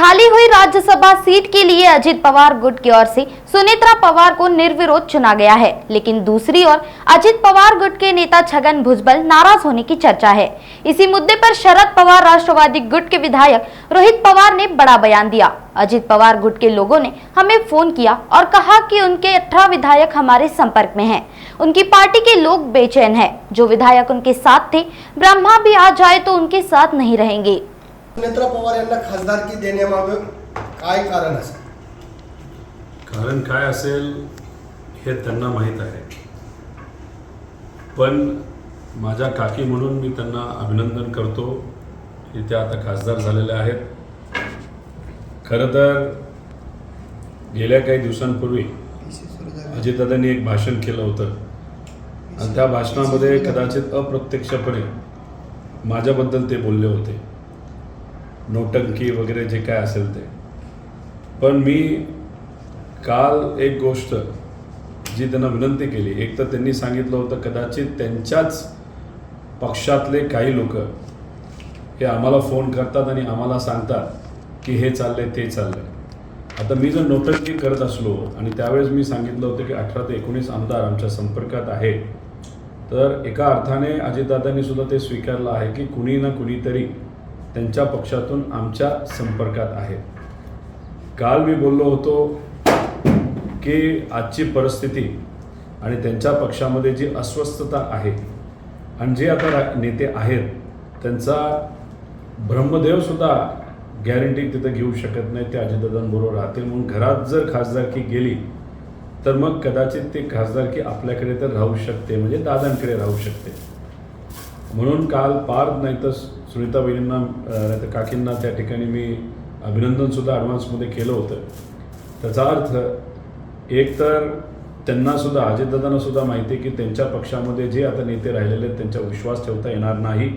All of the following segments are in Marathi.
खाली हुई राज्यसभा सीट के लिए अजित पवार गुट की ओर से सुनेत्रा पवार को निर्विरोध चुना गया है, लेकिन दूसरी ओर अजित पवार गुट के नेता छगन भुजबल नाराज होने की चर्चा है। इसी मुद्दे पर शरद पवार राष्ट्रवादी गुट के विधायक रोहित पवार ने बड़ा बयान दिया। अजित पवार गुट के लोगों ने हमें फोन किया और कहा कि उनके 18 विधायक हमारे संपर्क में हैं। उनकी पार्टी के लोग बेचैन हैं। जो विधायक उनके साथ थे, ब्रह्मा भी आ जाए तो उनके साथ नहीं रहेंगे। सुनेत्रा पवार यांना खासदारकी देण्यामागे काय कारण असेल? कारण काय असेल हे त्यांना माहीत आहे, पण माझ्या काकी म्हणून मी त्यांना अभिनंदन करतो की त्या आता खासदार झालेल्या आहेत। खरं तर गेल्या काही दिवसांपूर्वी अजितदादांनी एक भाषण केलं होतं आणि त्या भाषणामध्ये कदाचित अप्रत्यक्षपणे माझ्याबद्दल ते बोलले होते, नोटंकी वगैरे जे काय असेल ते। पण मी काल एक गोष्ट जी त्यांना विनंती केली, एक तर त्यांनी सांगितलं होतं कदाचित त्यांच्याच पक्षातले काही लोक हे आम्हाला फोन करतात आणि आम्हाला सांगतात की हे चाललंय ते चाललंय। आता मी जर नोटंकी करत असलो आणि त्यावेळेस मी सांगितलं होतं की 18 ते 19 आमदार आमच्या संपर्कात आहेत, तर एका अर्थाने अजितदादांनी सुद्धा ते स्वीकारलं आहे की कुणी ना कुणीतरी त्यांच्या पक्षातून आमच्या संपर्कात आहे। काल मी बोललो होतो की आजची परिस्थिती आणि त्यांच्या पक्षामध्ये जी अस्वस्थता आहे आणि जे आता नेते आहेत त्यांचा ब्रह्मदेवसुद्धा गॅरंटी तिथं घेऊ शकत नाही ते अजितदादांबरोबर राहतील। म्हणून घरात जर खासदारकी गेली तर मग कदाचित ते खासदारकी आपल्याकडे तर राहू शकते, म्हणजे दादांकडे राहू शकते। म्हणून काल पार नाही तर सुनीता बहिणींना नाही तर काकींना त्या ठिकाणी मी अभिनंदनसुद्धा ॲडव्हान्समध्ये केलं होतं। त्याचा अर्थ एक तर त्यांनासुद्धा अजितदादांनासुद्धा माहिती आहे की त्यांच्या पक्षामध्ये जे आता नेते राहिलेले आहेत त्यांच्यावर विश्वास ठेवता येणार नाही।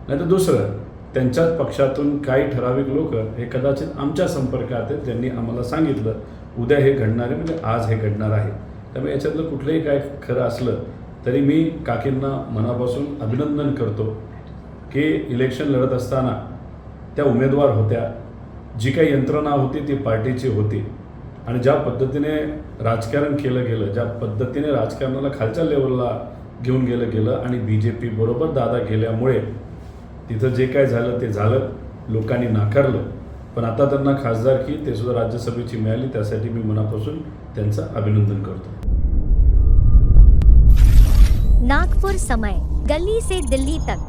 नाहीतर दुसरं, त्यांच्याच पक्षातून काही ठराविक लोक हे कदाचित आमच्या संपर्कात आहेत, त्यांनी आम्हाला सांगितलं उद्या हे घडणार आहे, म्हणजे आज हे घडणार आहे। त्यामुळे याच्यातलं कुठलंही काय खरं असलं तरी मी काकींना मनापासून अभिनंदन करतो की इलेक्शन लढत असताना त्या उमेदवार होत्या, जी काही यंत्रणा होती ती पार्टीची होती आणि ज्या पद्धतीने राजकारण केलं गेलं, ज्या पद्धतीने राजकारणाला खालच्या लेवलला घेऊन गेलं आणि BJP बरोबर दादा गेल्यामुळे तिथं जे काय झालं ते झालं, लोकांनी नाकारलं। पण आता त्यांना खासदारकी ते सुद्धा राज्यसभेची मिळाली, त्यासाठी मी मनापासून त्यांचं अभिनंदन करतो। नागपुर समय, गली से दिल्ली तक।